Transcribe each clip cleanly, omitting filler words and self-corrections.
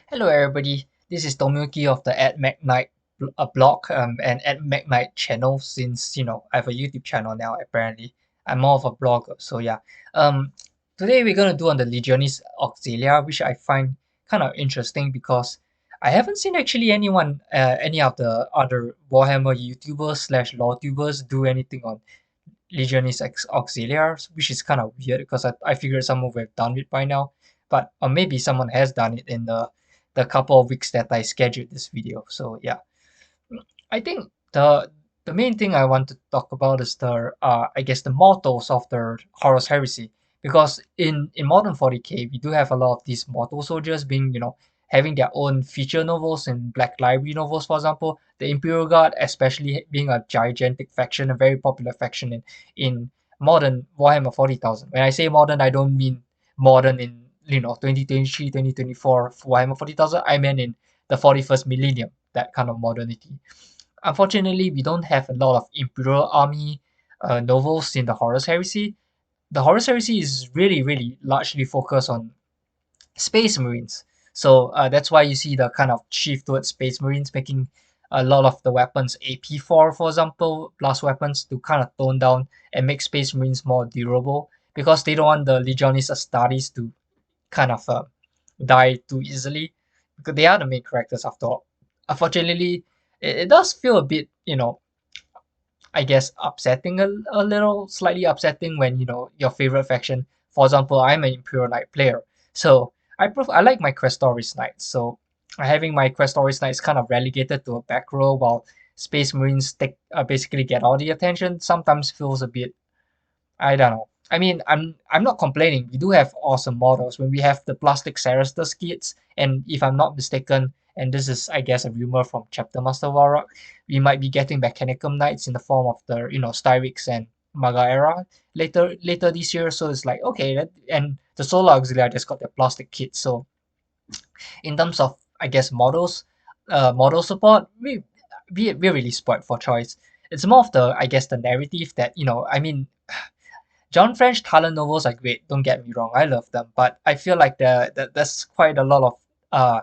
Hello, everybody. This is Tomoki of the At McKnight blog and At McKnight channel. Since I have a YouTube channel now, apparently I'm more of a blogger. So yeah, um, today we're gonna do on the Legiones Auxilia, which I find kind of interesting because I haven't seen actually any of the other Warhammer YouTubers slash lore tubers do anything on Legiones Auxilia, which is kind of weird because I figured someone would have done it by now, but or maybe someone has done it in the couple of weeks that I scheduled this video. So yeah, I think the main thing I want to talk about is the I guess the mottos of the Horus Heresy, because in modern 40k we do have a lot of these mortal soldiers being having their own feature novels in Black Library novels, for example. The Imperial Guard, especially being a gigantic faction, a very popular faction in modern Warhammer 40,000. When I say modern, I don't mean modern in 2023 2024 Warhammer 40,000. I meant in the 41st millennium, that kind of modernity. Unfortunately, we don't have a lot of Imperial Army novels in the Horus Heresy. The Horus Heresy is really largely focused on Space Marines. So that's why you see the kind of shift towards Space Marines, making a lot of the weapons AP4, for example, blast weapons, to kind of tone down and make Space Marines more durable, because they don't want the Legiones Astartes to kind of die too easily, because they are the main characters after all. Unfortunately, it does feel a bit, I guess, upsetting, a little slightly upsetting when your favorite faction. For example, I'm an Imperial Knight player, so I like my Questoris Knights. So having my Questoris Knights kind of relegated to a back row while Space Marines basically get all the attention sometimes feels a bit, I don't know. I mean, I'm not complaining. We do have awesome models when we have the plastic Sarastas kits, and if I'm not mistaken, and this is I guess a rumor from Chapter Master Warrock, we might be getting Mechanicum Knights in the form of the Styrix and Maga era later this year. So it's like okay, and the Solar Auxiliary just got their plastic kit. So in terms of I guess model support, we're really spoiled for choice. It's more of the I guess the narrative that I mean John French Talon novels are great. Don't get me wrong, I love them, but I feel like there's quite a lot of uh,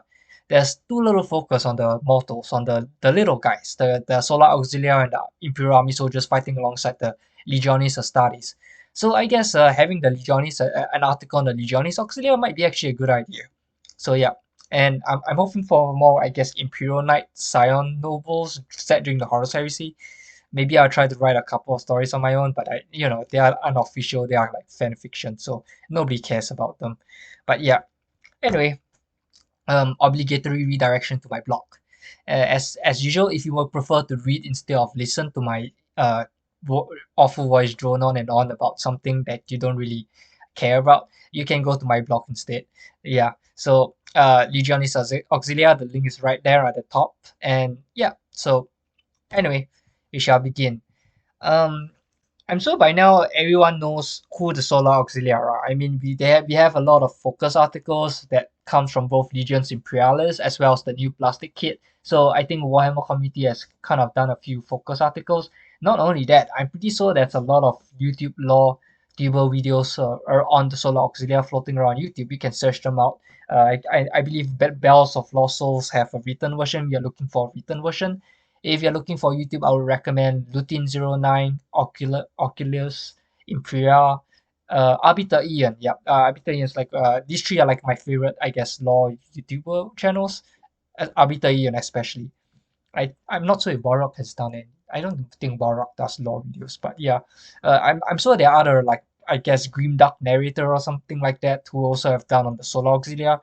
there's too little focus on the mortals, on the little guys, the Solar Auxilia and the Imperial Army soldiers fighting alongside the Legiones Astartes. So I guess having the Legiones, an article on the Legiones Auxilia might be actually a good idea. So yeah, and I'm hoping for more, I guess, Imperial Knight Scion novels set during the Horus Heresy. Maybe I'll try to write a couple of stories on my own, but they are unofficial, they are like fan fiction, so nobody cares about them. But yeah, anyway, obligatory redirection to my blog. As usual, if you would prefer to read instead of listen to my awful voice drone on and on about something that you don't really care about, you can go to my blog instead. Yeah, so Legionis Auxilia, the link is right there at the top, and yeah, so anyway, we shall begin. um I'm sure by now everyone knows who the Solar Auxilia are. I mean, we have a lot of focus articles that comes from both Legions Imperialis as well as the new plastic kit. So I think Warhammer community has kind of done a few focus articles. Not only that, I'm pretty sure there's a lot of YouTube lore tuber videos are on the Solar Auxilia floating around YouTube. You can search them out. I believe Bells of Lost Souls have a written version. We are looking for a written version. If you're looking for YouTube, I would recommend Lutin09, Oculus, Imperial, Arbiter Ian. Yeah, Arbiter Ian is like these three are like my favorite, I guess, lore YouTuber channels. Arbiter Ian especially. I'm not sure if Barrock has done it. I don't think Barrock does lore videos, but yeah, I'm sure there are other like I guess Grimdark narrator or something like that who also have done on the Solar Auxilia.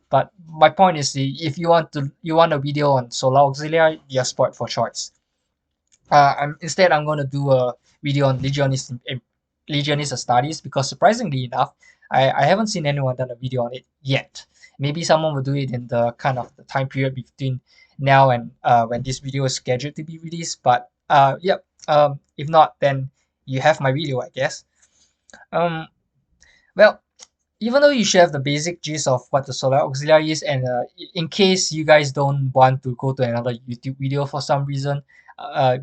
But my point is, if you want a video on Solar Auxilia, you're spoiled for choice. I'm gonna do a video on Legionist studies, because surprisingly enough, I haven't seen anyone done a video on it yet. Maybe someone will do it in the kind of the time period between now and when this video is scheduled to be released. But yep. If not, then you have my video, I guess. Um, well, even though you should have the basic gist of what the Solar Auxiliary is, and in case you guys don't want to go to another YouTube video for some reason,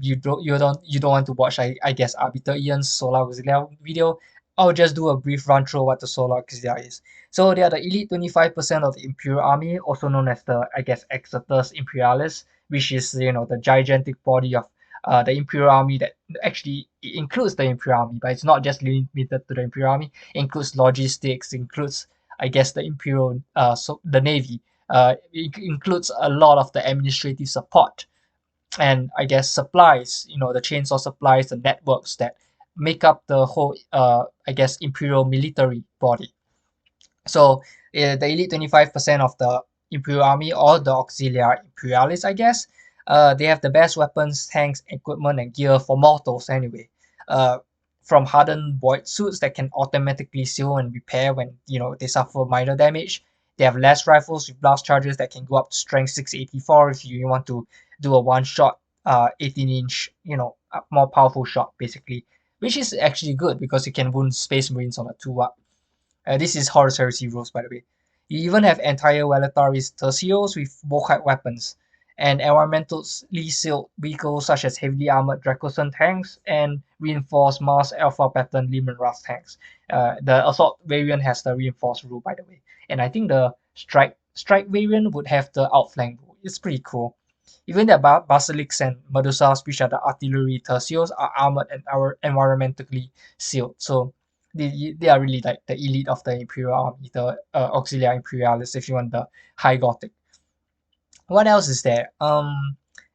you don't want to watch I guess Arbiter Ian's Solar Auxiliary video, I'll just do a brief run through what the Solar Auxilia is. So they are the elite 25% of the Imperial Army, also known as the, I guess, Exetus Imperialis, which is, the gigantic body of the Imperial Army that actually includes the Imperial Army, but it's not just limited to the Imperial Army. It includes logistics, includes, I guess, the Imperial, so the Navy. It includes a lot of the administrative support and I guess supplies, the chains of supplies, the networks that make up the whole, I guess, imperial military body. So the elite 25% of the Imperial Army or the Auxilia Imperialis, I guess, they have the best weapons, tanks, equipment, and gear for mortals anyway. Uh, from hardened void suits that can automatically seal and repair when they suffer minor damage. They have less rifles with blast charges that can go up to strength 684 if you want to do a one shot 18-inch, more powerful shot basically, which is actually good because you can wound space marines on a 2-up. This is Horus Heresy rules, by the way. You even have entire Velataris tercios with Volkite weapons, and environmentally sealed vehicles such as heavily armored Dracosan tanks and reinforced Mars Alpha pattern Leman Russ tanks. The assault variant has the reinforced rule, by the way, and I think the strike variant would have the outflank rule. It's pretty cool. Even the Basilics and Medusas, which are the artillery tercios, are armored and are environmentally sealed. So they are really like the elite of the Imperial Army, the Auxilia Imperialis, if you want the high Gothic. What else is there?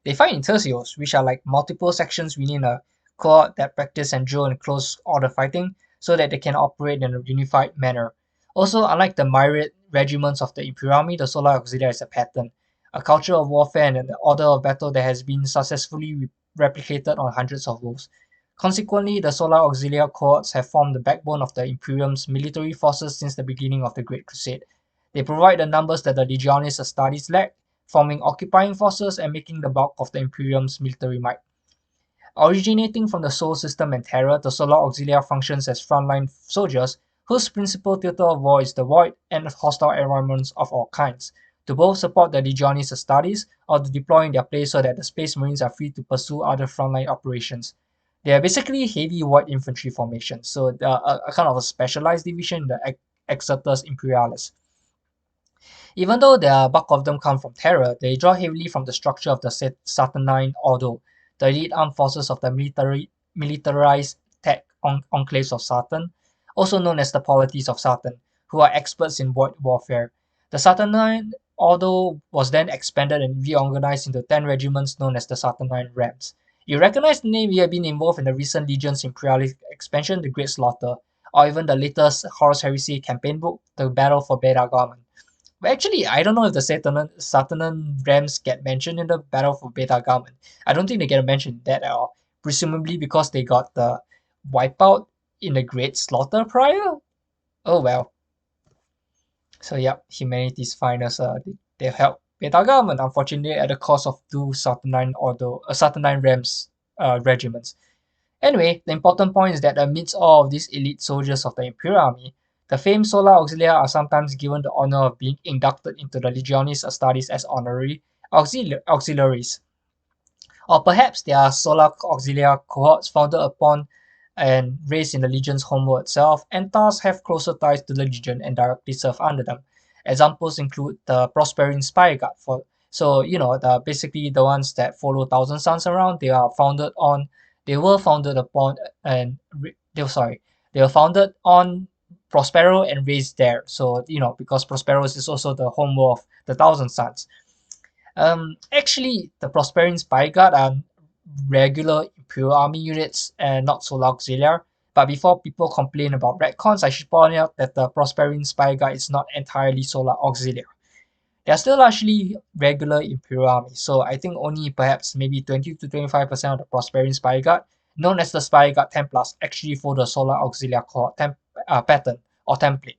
They fight in tercios, which are like multiple sections within a cohort that practice and drill in close order fighting, so that they can operate in a unified manner. Also, unlike the myriad regiments of the Imperial Army, the Solar Auxilia is a pattern, a culture of warfare and an order of battle that has been successfully replicated on hundreds of worlds. Consequently, the Solar Auxilia cohorts have formed the backbone of the Imperium's military forces since the beginning of the Great Crusade. They provide the numbers that the Legiones Auxilia lack, forming occupying forces and making the bulk of the Imperium's military might. Originating from the Sol system and Terra, the Solar Auxilia functions as frontline soldiers whose principal theater of war is the void and hostile environments of all kinds, to both support the Legiones Astartes or to deploy in their place so that the Space Marines are free to pursue other frontline operations. They are basically heavy void infantry formations, so they are a kind of a specialized division in the Exetus Imperialis. Even though the bulk of them come from Terra, they draw heavily from the structure of the Saturnine Ordo, the elite armed forces of the militarized tech enclaves of Saturn, also known as the Polities of Saturn, who are experts in void warfare. The Saturnine Ordo was then expanded and reorganized into 10 regiments known as the Saturnine Rams. You recognize the name. We have been involved in the recent Legion's Imperialis expansion, the Great Slaughter, or even the latest Horus Heresy campaign book, The Battle for Beta Garment. But actually, I don't know if the Saturn Rams get mentioned in the Battle for Beta Garment. I don't think they get mentioned that at all. Presumably because they got the wipeout in the Great Slaughter prior. Oh well. So yeah, humanity's finest. They helped Beta Garment, unfortunately, at the cost of two Saturnine Rams regiments. Anyway, the important point is that amidst all of these elite soldiers of the Imperial Army, the famed Solar Auxilia are sometimes given the honor of being inducted into the Legiones Astartes as honorary auxiliaries. Or perhaps they are Solar Auxilia cohorts founded upon and raised in the Legion's homeworld itself, and thus have closer ties to the Legion and directly serve under them. Examples include the Prospering Spy Guard. The basically the ones that follow Thousand Suns around. They were founded upon and they were founded on Prospero and raised there. So because Prospero is also the homeworld of the Thousand Suns. Actually, the Prospering Spy Guard are regular Imperial Army units and not Solar Auxiliar. But before people complain about retcons, I should point out that the Prospering Spy Guard is not entirely Solar Auxiliar. They are still largely regular Imperial Army, so I think only perhaps maybe 20 to 25% of the Prospering Spy Guard, known as the Spy Guard Templars, actually follow the Solar Auxilia pattern or template.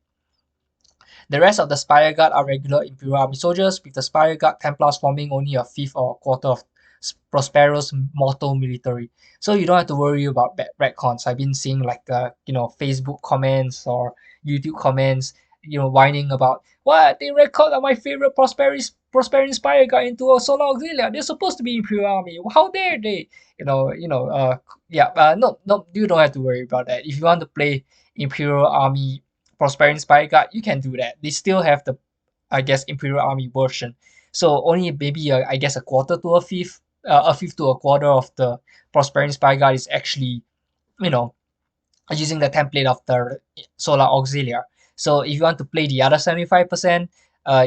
The rest of the Spire Guard are regular Imperial Army soldiers, with the Spire Guard Templars forming only a fifth or a quarter of Prospero's mortal military. So you don't have to worry about retcons. I've been seeing Facebook comments or YouTube comments, whining about what they record my favorite Prospering Spire Guard into a Solar Auxilia. They're supposed to be Imperial Army. How dare they? Yeah. No, you don't have to worry about that. If you want to play Imperial Army Prospering Spy Guard, you can do that. They still have the, I guess, Imperial Army version. So only maybe I guess a quarter to a fifth to a quarter of the Prospering Spy Guard is actually, you know, using the template of the Solar Auxilia. So if you want to play the other 75%,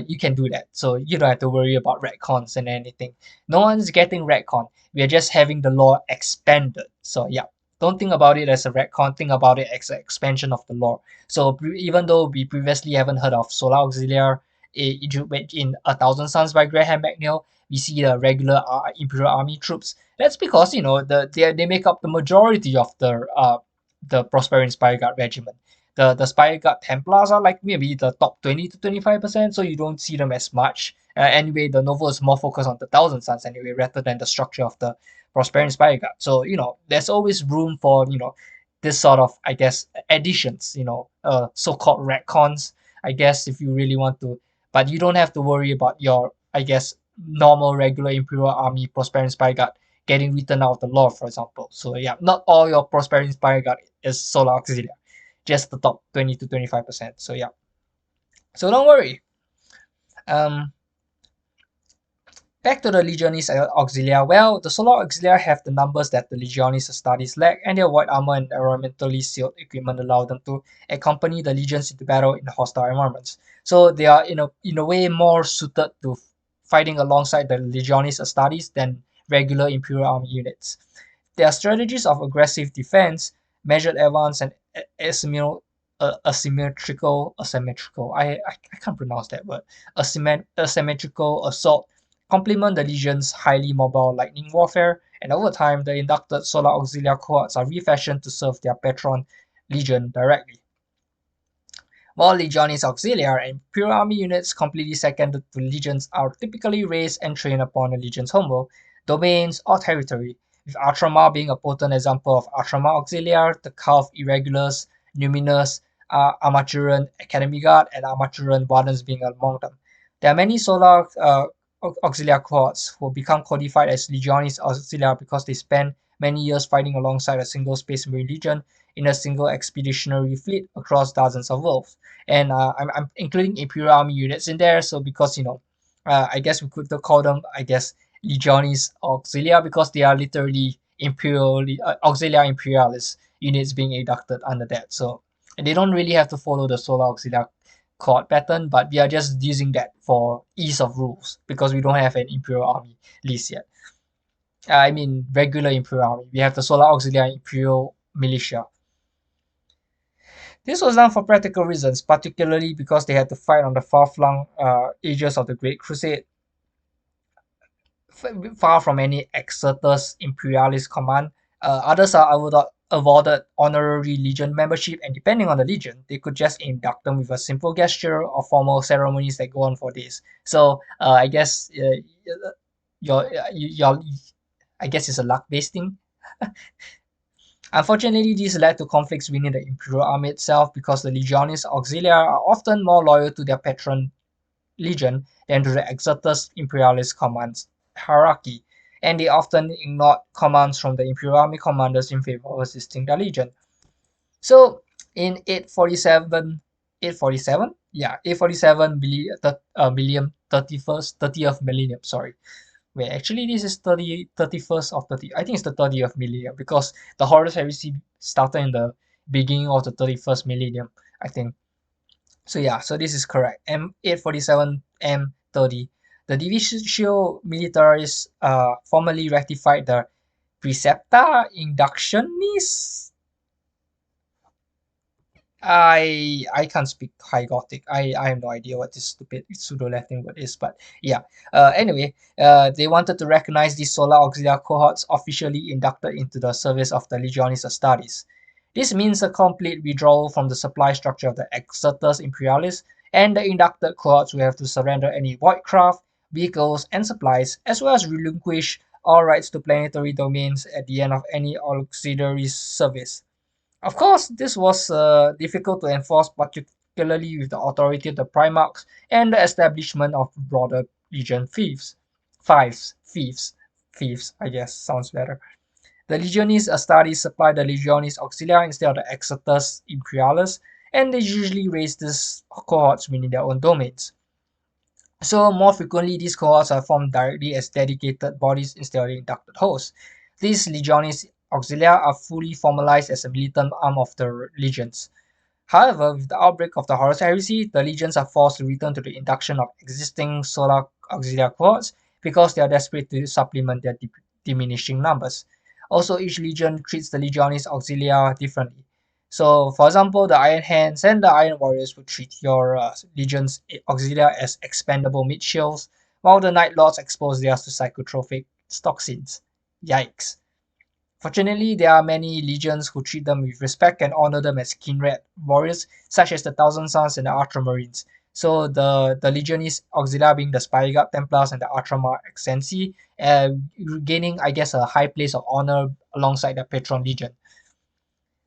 you can do that. So you don't have to worry about retcons and anything. No one's getting retcon. We are just having the lore expanded. So yeah, don't think about it as a retcon. Think about it as an expansion of the lore. So even though we previously haven't heard of Solar Auxilia in A Thousand Suns by Graham McNeil, we see the regular Imperial Army troops. That's because they make up the majority of the Prospering Spy Guard regiment. The Spy Guard Templars are like maybe the top 20 to 25%, so you don't see them as much. Anyway, the novel is more focused on the Thousand Suns anyway, rather than the structure of the Prospering Spy Guard. So, there's always room for, this sort of, I guess, additions, so-called retcons, I guess, if you really want to. But you don't have to worry about your, I guess, normal, regular Imperial Army Prospering Spy Guard getting written out of the lore, for example. So yeah, not all your Prospering Spy Guard is Solar Auxilia, just the top 20 to 25%. So yeah, so don't worry. Um, Back to the Legiones Auxilia. Well, the Solar Auxilia have the numbers that the Legiones Astartes lack, and their white armor and environmentally sealed equipment allow them to accompany the legions into battle in hostile environments. So they are in a way more suited to fighting alongside the Legiones Astartes than regular Imperial Army units. Their strategies of aggressive defense, measured advance, and asymmetrical, I can't pronounce that word, asymmetrical assault complement the Legion's highly mobile lightning warfare, and over time, the inducted Solar Auxilia cohorts are refashioned to serve their patron Legion directly. While Legiones Auxilia and Imperial Army units completely seconded to legions are typically raised and trained upon a legion's homeworld, domains, or territory, with Ultramar being a potent example of Ultramar Auxiliar, the Calf Irregulars, Numinous, Armaturan Academy Guard, and Armaturan Wardens being among them. There are many Solar Auxilia cohorts who become codified as Legiones Auxilia because they spend many years fighting alongside a single Space Marine Legion in a single expeditionary fleet across dozens of worlds. And I'm including Imperial Army units in there, so because I guess we could call them, I guess, Legiones Auxilia, because they are literally Imperial Auxilia Imperialis units being inducted under that. So they don't really have to follow the Solar Auxilia chord pattern, but we are just using that for ease of rules because we don't have an Imperial Army list yet. I mean, regular Imperial Army. We have the Solar Auxilia Imperial Militia. This was done for practical reasons, particularly because they had to fight on the far-flung edges of the Great Crusade, far from any Exeter's Imperialist command. Others are awarded honorary Legion membership, and depending on the Legion, they could just induct them with a simple gesture or formal ceremonies that go on for days. So I guess your I guess it's a luck-based thing. Unfortunately, this led to conflicts within the Imperial Army itself because the Legiones Auxilia are often more loyal to their patron legion than to the Exeter's Imperialist commands hierarchy, and they often ignored commands from the Imperial Army commanders in favor of assisting their legion. So in 847, yeah, 847 millennium, 30th millennium, sorry. Wait, actually, this is 31st of 30. I think it's the 30th millennium because the Horus Heresy started in the beginning of the 31st millennium, I think. So yeah, so this is correct. M847 M30. The Divisio Militaris formally ratified the Precepta Inductionis. I can't speak High Gothic. I have no idea what this stupid pseudo Latin word is, but yeah. Anyway, they wanted to recognize these Solar Auxilia cohorts officially inducted into the service of the Legiones Astartes. This means a complete withdrawal from the supply structure of the Exeter's Imperialis, and the inducted cohorts will have to surrender any voidcraft, vehicles, and supplies, as well as relinquish all rights to planetary domains at the end of any auxiliary service. Of course, this was difficult to enforce, particularly with the authority of the Primarchs and the establishment of broader legion fiefs. Fiefs, I guess, sounds better. The Legiones Astartes supply the Legiones Auxilia instead of the Exetus Imperialis, and they usually raise these cohorts within their own domains. So more frequently, these cohorts are formed directly as dedicated bodies instead of inducted hosts. These Legiones Auxilia are fully formalized as a militant arm of the legions. However, with the outbreak of the Horus Heresy, the legions are forced to return to the induction of existing Solar Auxilia cohorts because they are desperate to supplement their diminishing numbers. Also, each legion treats the Legiones Auxilia differently. So, for example, the Iron Hands and the Iron Warriors would treat your Legion's Auxilia as expendable mid shields, while the Night Lords expose theirs to psychotropic toxins. Yikes. Fortunately, there are many legions who treat them with respect and honor them as Kinred warriors, such as the Thousand Sons and the Ultramarines. So the Legiones Auxilia being the Spy Guard Templars and the Ultramar Exensi, gaining, I guess, a high place of honor alongside the Patron Legion.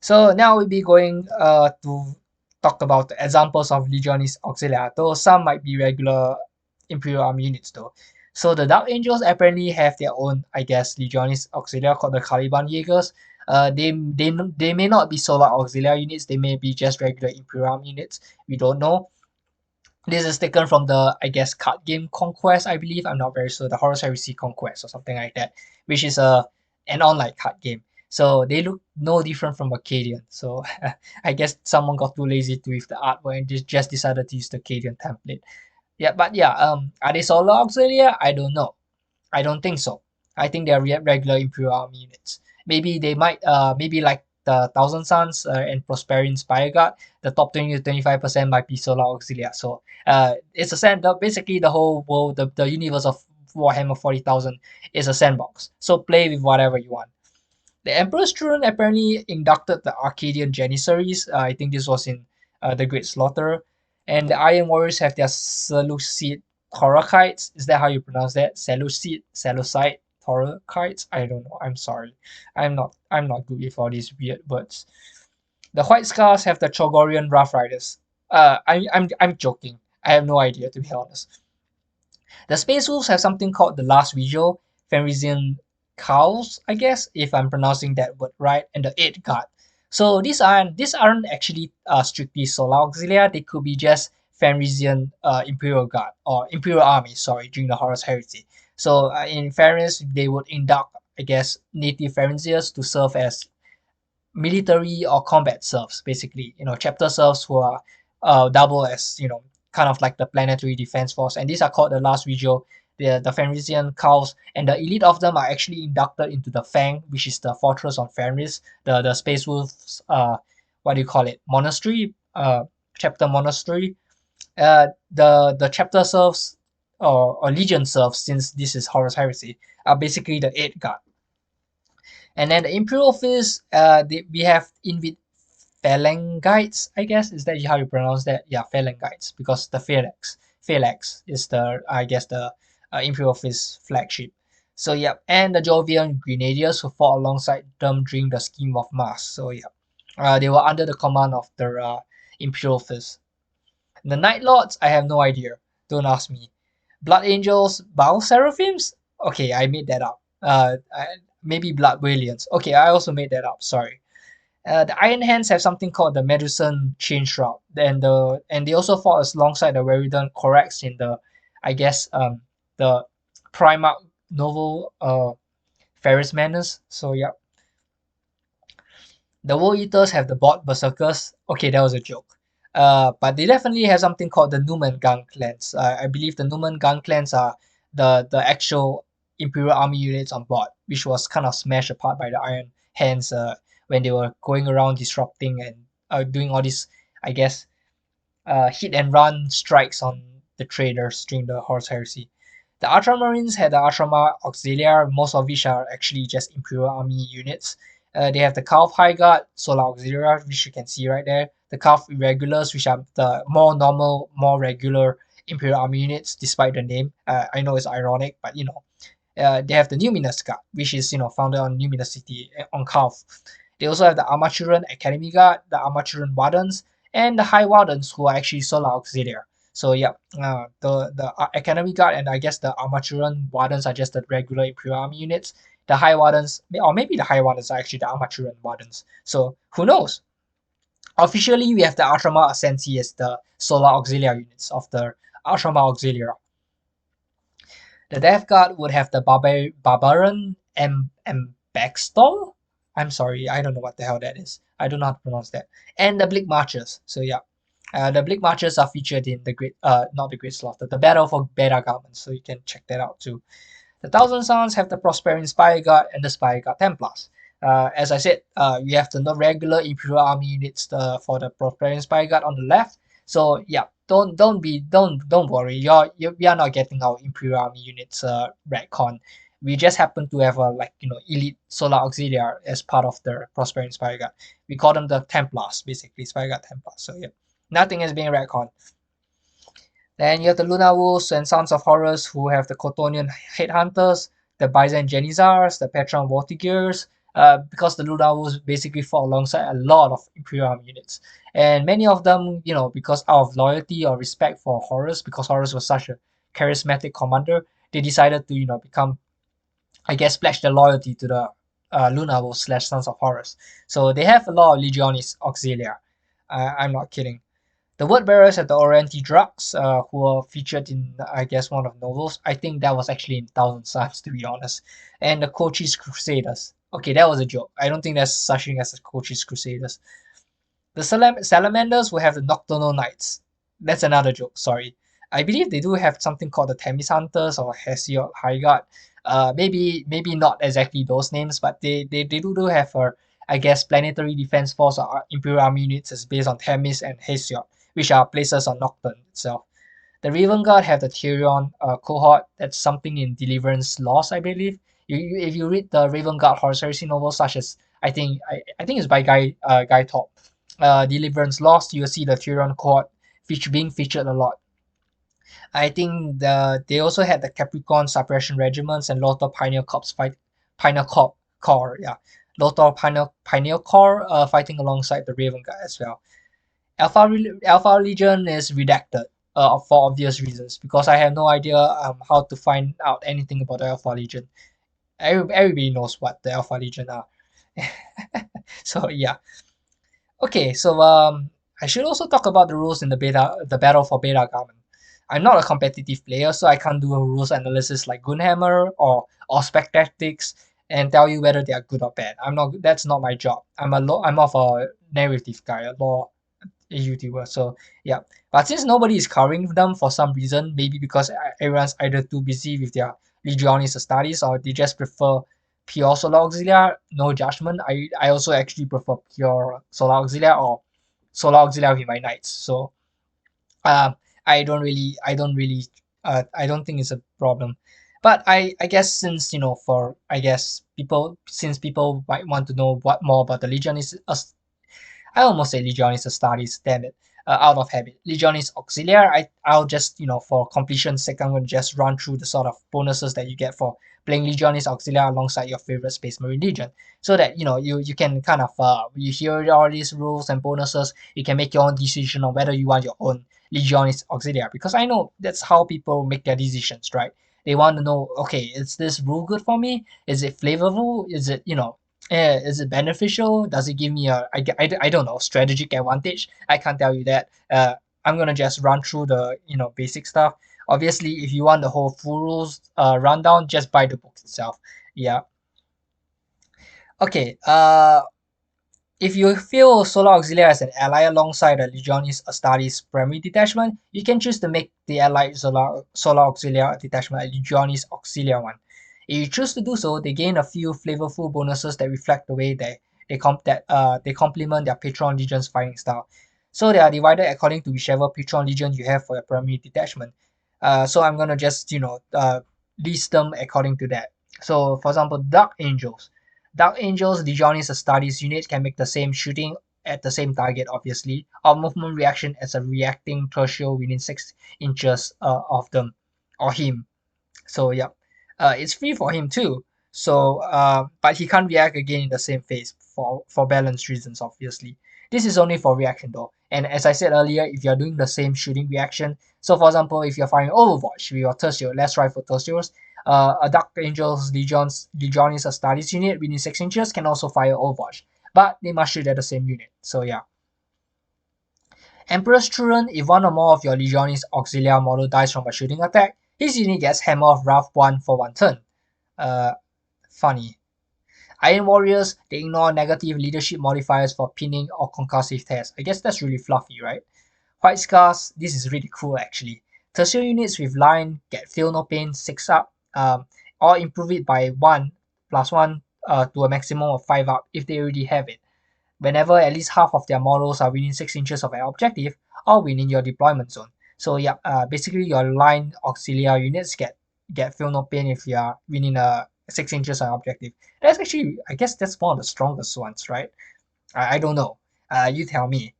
So now we'll be going to talk about the examples of Legiones Auxilia, though some might be regular Imperial Army units though. So the Dark Angels apparently have their own, I guess, Legiones Auxilia called the Caliban Jaegers. They may not be Solar Auxilia units, they may be just regular Imperial Army units. We don't know. This is taken from the, I guess, card game Conquest, I believe. I'm not very sure. The Horus Heresy Conquest or something like that, which is an online card game. So they look no different from Acadian. So I guess someone got too lazy to with the artwork and just decided to use the Acadian template. Yeah, but yeah, are they Solar Auxilia? I don't know. I don't think so. I think they are regular Imperial Army units. Maybe they might, maybe like the Thousand Suns and Prosperian Spire Guard, the top 20 to 25% might be Solar Auxilia. So it's a basically the whole world, the universe of Warhammer 40,000 is a sandbox. So play with whatever you want. The Emperor's Children apparently inducted the Arcadian Janissaries. I think this was in the Great Slaughter. And the Iron Warriors have their Seleucid Thoracites. Is that how you pronounce that? Seleucide Thoracites? I don't know. I'm sorry. I'm not good with all these weird words. The White Scars have the Chogorian Rough Riders. I'm joking. I have no idea, to be honest. The Space Wolves have something called the Last Vigil, Fenrisian Cows, I guess, if I'm pronouncing that word right, and the Eighth Guard. So these aren't actually strictly Solar Auxilia. They could be just Fenrisian Imperial Guard or Imperial Army, sorry, during the Horus Heresy. So in fairness, they would induct, I guess, native Ferenzians to serve as military or combat serfs, basically. Chapter serfs who are double as, kind of like the planetary defense force. And these are called the Last Vigil, the Fenrisian Cows. And the elite of them are actually inducted into the Fang, which is the fortress on Fenris, the Space Wolves, what do you call it? Monastery, chapter monastery. The chapter serfs or legion serfs, since this is Horus Heresy, are basically the Eight Guard. And then the Imperial Fist, we have Invid Phalangites, I guess. Is that how you pronounce that? Yeah, Phalangites, because the Phalanx is the, I guess, the Imperial Fist flagship. So yeah, and the Jovian Grenadiers who fought alongside them during the Scheme of Mars. So yeah, they were under the command of the Imperial Fist. The Night Lords, I have no idea. Don't ask me. Blood Angels, Baal Seraphims? Okay, I made that up. Maybe Blood Valiants. Okay, I also made that up. Sorry. The Iron Hands have something called the Medusan Chain Shroud, and they also fought alongside the Veridon Corax in the, I guess, the Primarch novel Ferris Manus. So yeah, the World Eaters have the Bot Berserkers. Okay, that was a joke. But they definitely have something called the Numan Gun Clans. I believe the Numan Gun Clans are the actual Imperial Army units on board, which was kind of smashed apart by the Iron Hands when they were going around disrupting and doing all this, I guess, hit and run strikes on the traders during the Horus Heresy. The Ultramarines had the Ultramar Auxilia, most of which are actually just Imperial Army units. They have the Calf High Guard, Solar Auxilia, which you can see right there. The Calf Irregulars, which are the more normal, more regular Imperial Army units, despite the name. I know it's ironic, but they have the Numinous Guard, which is founded on Numinous City on Calf. They also have the Armaturan Academy Guard, the Armaturan Wardens, and the High Wardens, who are actually Solar Auxilia. So yeah, the Academy Guard and I guess the Armaturan Wardens are just the regular Imperial Army units, The High Wardens, or maybe the High Wardens are actually the Armaturan Wardens. So who knows? Officially, we have the Ashrama Ascensi as the Solar Auxilia units of the Ashrama Auxilia. The Death Guard would have the Barbarian Baxtol. I'm sorry, I don't know what the hell that is. I don't know how to pronounce that. And the Blick Marchers. So yeah, the Blick Marchers are featured in the Great, not the Great Slaughter, the Battle for Beta Garments. So you can check that out too. The Thousand Sons have the Prospering Spire Guard and the Spire Guard Templars. As I said, you have the regular Imperial Army units for the Prospering Spire Guard on the left. So yeah, don't worry. We are not getting our Imperial Army units retcon. We just happen to have a elite Solar Auxilia as part of the Prospering Spire Guard. We call them the Templars, basically Spire Guard Templars. So yeah, nothing is being retcon. Then you have the Luna Wolves and Sons of Horus, who have the Cotonian Headhunters, the Byzant Janizars, the Petron Vortigears, because the Luna Wolves basically fought alongside a lot of Imperial Army units. And many of them, because out of loyalty or respect for Horus, because Horus was such a charismatic commander, they decided to, become, I guess, pledge their loyalty to the Luna Wolves / Sons of Horus. So they have a lot of Legiones Auxilia. I'm not kidding. The word bearers are the Orienti Drugs, who were featured in, I guess, one of the novels. I think that was actually in Thousand Suns, to be honest. And the Cochise Crusaders. Okay, that was a joke. I don't think there's such thing as the Cochise Crusaders. The Salamanders will have the Nocturnal Knights. That's another joke, sorry. I believe they do have something called the Themis Hunters or Hesiod High Guard. Maybe not exactly those names, but they do have a, I guess, Planetary Defense Force or Imperial Army units is based on Themis and Hesiod, which are places on Nocturne itself. The Raven Guard have the Tyrion cohort. That's something in Deliverance Lost, I believe. If you read the Raven Guard horror heresy novels, such as I think it's by Guy Top, Deliverance Lost, you'll see the Tyrion cohort being featured a lot. I think they also had the Capricorn Suppression Regiments and Lothar Pioneer Corps, yeah. Lothar Pioneer Corps fighting alongside the Raven Guard as well. Alpha Legion is redacted for obvious reasons because I have no idea how to find out anything about the Alpha Legion. Everybody knows what the Alpha Legion are. So yeah. Okay, so I should also talk about the rules in the battle for Beta Garment. I'm not a competitive player, so I can't do a rules analysis like Gunhammer or Spec Tactics and tell you whether they are good or bad. I'm not. That's not my job. I'm of a narrative guy, a law YouTuber. So yeah, but since nobody is covering them for some reason, maybe because everyone's either too busy with their Legiones studies or they just prefer pure Solar Auxilia. No judgment. I also actually prefer pure Solar Auxilia or Solar Auxilia with my knights. So um, I don't think it's a problem. But I guess since for I guess people might want to know what more about the Legiones I almost say Legiones Astartes, damn it. Out of habit. Legiones Auxilia, I'll just, for completion's sake, I'm going to just run through the sort of bonuses that you get for playing Legiones Auxilia alongside your favorite Space Marine Legion. So that, you can kind of, you hear all these rules and bonuses, you can make your own decision on whether you want your own Legiones Auxilia. Because I know that's how people make their decisions, right? They want to know, okay, is this rule good for me? Is it flavorful? Is it, is it beneficial? Does it give me I don't know, strategic advantage? I can't tell you that. I'm gonna just run through the basic stuff. Obviously, if you want the whole full rules rundown, just buy the book itself. Yeah. Okay. If you feel Solar Auxilia as an ally alongside the Legiones Astartes primary detachment, you can choose to make the allied Solar Auxilia detachment a Legiones Auxilia one. If you choose to do so, they gain a few flavorful bonuses that reflect the way they complement their Patron Legion's fighting style. So they are divided according to whichever Patron Legion you have for your primary detachment. So I'm gonna just list them according to that. So for example, Dark Angels. Dark Angels Legiones Astartes unit can make the same shooting at the same target, obviously, or movement reaction as a reacting tertial within 6 inches of them or him. So yeah, it's free for him too. So but he can't react again in the same phase for balance reasons, obviously. This is only for reaction though. And as I said earlier, if you're doing the same shooting reaction, so for example, if you're firing Overwatch with your tertial, less rifle tertials, A Dark Angels Legiones Astartes unit within 6 inches can also fire Overwatch, but they must shoot at the same unit. So yeah. Emperor's Children, if one or more of your Legiones Auxilia model dies from a shooting attack, his unit gets Hammer of Wrath 1 for 1 turn. Funny. Iron Warriors, they ignore negative leadership modifiers for pinning or concussive tears. I guess that's really fluffy, right? White Scars, this is really cool actually. Tertiary units with line get Feel No Pain 6 up, or improve it by 1 plus 1 to a maximum of 5 up if they already have it. Whenever at least half of their models are within 6 inches of an objective or within your deployment zone. So yeah, basically your line auxilia units get Feel No Pain if you are within 6 inches of an objective. That's actually, I guess that's one of the strongest ones, right? I don't know. You tell me.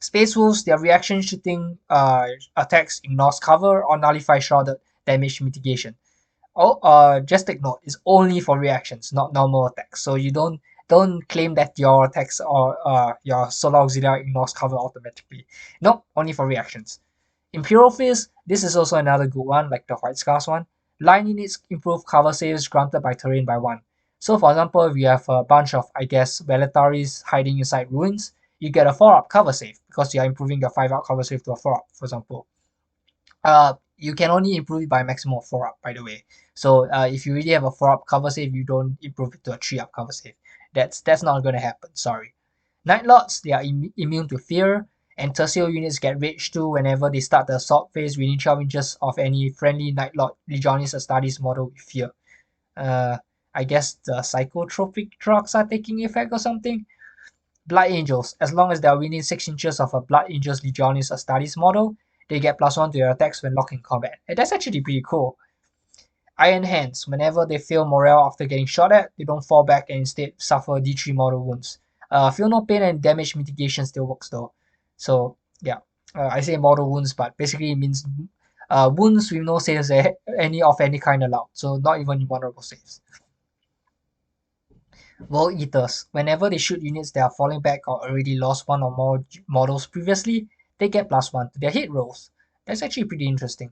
Space Wolves, their reaction shooting attacks ignores cover or nullify shrouded damage mitigation. Oh, just take note, it's only for reactions, not normal attacks. So you don't claim that your attacks or your solar auxiliary ignores cover automatically. Nope, only for reactions. Imperial Fist, this is also another good one, like the White Scars one. Line units improve cover saves granted by terrain by 1. So for example, if you have a bunch of, I guess, Velataris hiding inside ruins, you get a 4-up cover save because you are improving your 5-up cover save to a 4-up, for example. You can only improve it by a maximum of 4-up, by the way. So if you really have a 4-up cover save, you don't improve it to a 3-up cover save. That's not going to happen, sorry. Night Lords, they are immune to fear, and tertial units get rage 2 whenever they start the assault phase within 12 inches of any friendly Night Lord Legiones Astartes model with fear. Uh, I guess the psychotropic drugs are taking effect or something. Blood Angels, as long as they are within 6 inches of a Blood Angels Legiones Astartes model, they get +1 to their attacks when locked in combat. And that's actually pretty cool. Iron Hands, whenever they fail morale after getting shot at, they don't fall back and instead suffer D3 mortal wounds. Feel No Pain and damage mitigation still works though. So yeah, I say mortal wounds, but basically it means wounds with no saves any kind allowed. So not even invulnerable saves. World Eaters, whenever they shoot units that are falling back or already lost one or more models previously, they get +1 to their hit rolls. That's actually pretty interesting.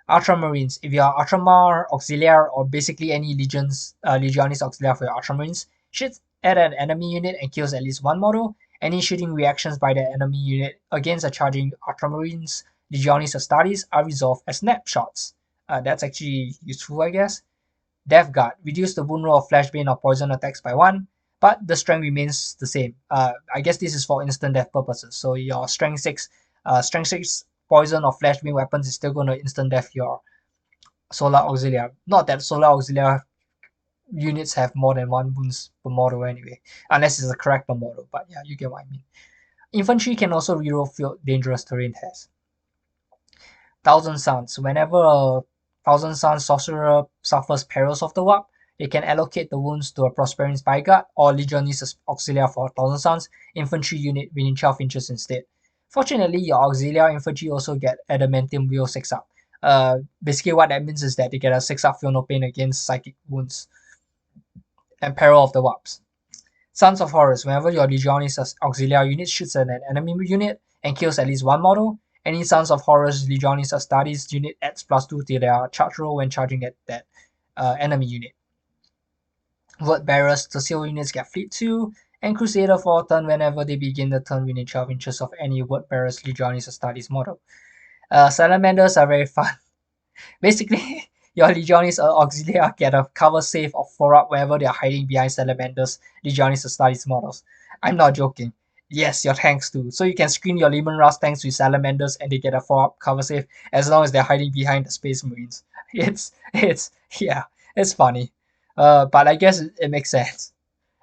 Ultramarines, if you are Ultramar, Auxiliar, or basically any Legionis Auxiliar for your Ultramarines, shoots at an enemy unit and kills at least one model. Any shooting reactions by the enemy unit against a charging Ultramarines, Legionis Astartes are resolved as snapshots. That's actually useful, I guess. Death Guard, reduce the wound roll of flashbane or poison attacks by 1, but the strength remains the same. I guess this is for instant death purposes. So your strength 6 poison or flashbane weapons is still going to instant death your Solar Auxilia. Not that Solar Auxilia units have more than 1 wounds per model anyway, unless it's a character model, but yeah, you get what I mean. Infantry can also reroll field dangerous terrain tests. Thousand Suns. Whenever a Thousand Suns sorcerer suffers perils of the warp, they can allocate the wounds to a Prospering Spyguard or Legiones Auxilia for Thousand Suns infantry unit within 12 inches instead. Fortunately, your Auxilia infantry also get Adamantium Wheel 6 up. Basically what that means is that they get a 6 up Feel No Pain against psychic wounds and peril of the warps. Sons of Horus, whenever your Legiones Auxilia unit shoots at an enemy unit and kills at least one model, any Sons of Horus Legiones Astartes unit adds +2 to their charge roll when charging at that enemy unit. Word Bearers, Tertial units get Fleet 2, and Crusader for a turn whenever they begin the turn within 12 inches of any Word Bearers Legiones Astartes model. Salamanders are very fun. Basically, your Legiones Auxilia get a cover save of 4-up whenever they are hiding behind Salamanders, Legiones Astartes models. I'm not joking. Yes, your tanks too. So you can screen your Leman Russ tanks with Salamanders and they get a 4-up cover save as long as they're hiding behind the Space Marines. Yeah, it's funny. But I guess it makes sense.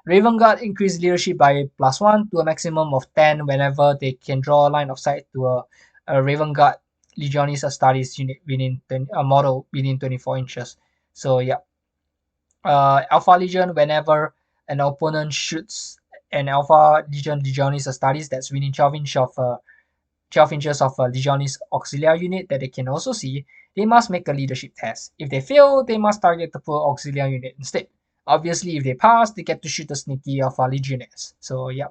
Raven Guard increase leadership by +1 to a maximum of 10 whenever they can draw a line of sight to a Raven Guard Legiones Astartes unit within a model within 24 inches. So yeah. Alpha Legion, whenever an opponent shoots an Alpha Legion Legiones Astartes that's within 12 inches of a Legiones Auxilia unit that they can also see, they must make a leadership test. If they fail, they must target the poor Auxilia unit instead. Obviously, if they pass, they get to shoot the sneaky Alpha Legionnaires. So yeah,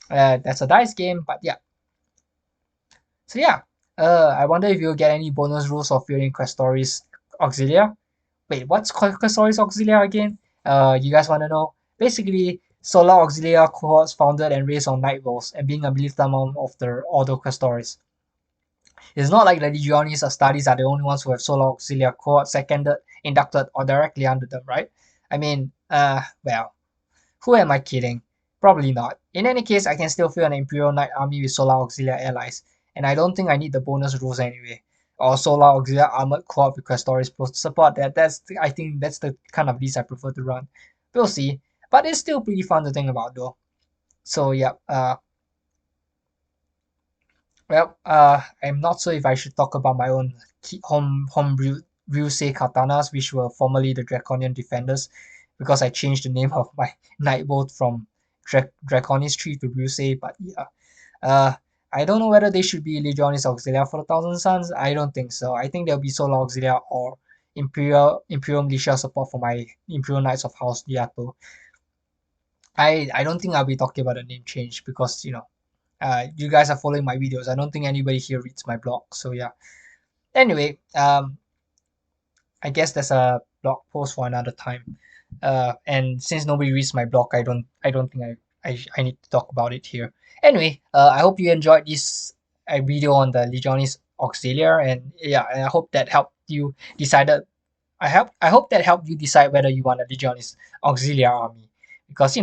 that's a dice game, but yeah. So yeah, I wonder if you'll get any bonus rules of fielding Questoris Auxilia. wait, what's Custodes Auxilia again? You guys want to know? Basically, Solar Auxilia cohorts founded and raised on Night Wolves and being a militamum of the Ordo Custores. It's not like the Legiones Astartes are the only ones who have Solar Auxilia cohorts seconded, inducted, or directly under them, right? I mean, well, who am I kidding? Probably not. In any case, I can still fill an Imperial Knight army with Solar Auxilia allies, and I don't think I need the bonus rules anyway. Or Solar Auxilia armored co-op with Questoris Pro to support that. I think that's the kind of list I prefer to run. We'll see. But it's still pretty fun to think about though. So yeah, I'm not sure if I should talk about my own homebrew Ryusei katanas, which were formerly the Draconian Defenders, because I changed the name of my Nightbolt from Draconis Tree to Ryusei. But yeah, uh, I don't know whether they should be Legiones Auxilia for the Thousand Suns. I don't think so. I think there'll be Solar Auxilia or Imperial Militia support for my Imperial Knights of House Liato. I don't think I'll be talking about the name change because you guys are following my videos. I don't think anybody here reads my blog. So yeah. Anyway, I guess that's a blog post for another time. And since nobody reads my blog, I don't think I need to talk about it here. Anyway, I hope you enjoyed this video on the Legiones Auxilia, and yeah, and I hope that helped you decided I hope that helped you decide whether you want a Legiones Auxilia army, because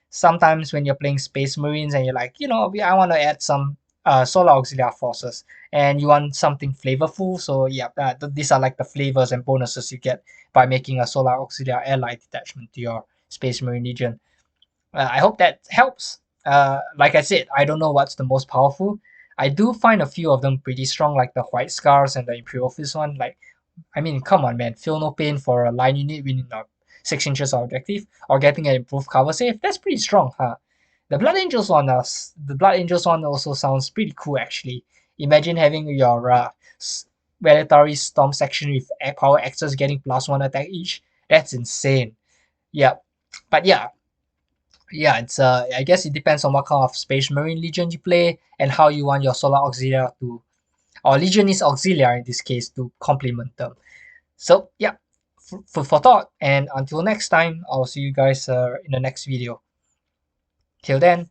sometimes when you're playing Space Marines and you're like, I want to add some Solar Auxilia forces, and you want something flavorful. So yeah, these are like the flavors and bonuses you get by making a Solar Auxilia ally detachment to your Space Marine Legion. I hope that helps. Like I said, I don't know what's the most powerful. I do find a few of them pretty strong, like the White Scars and the Imperial Fist one. Like, I mean, come on, man. Feel no pain for a line unit winning 6 inches of objective or getting an improved cover save. That's pretty strong, huh? The Blood Angels one also sounds pretty cool, actually. Imagine having your Valetari Storm section with power axes getting +1 attack each. That's insane. Yeah, but yeah, it's I guess it depends on what kind of Space Marine Legion you play and how you want your Solar Auxilia to, or Legionist Auxilia in this case, to complement them. So yeah, food for thought, and until next time, I'll see you guys in the next video. Till then,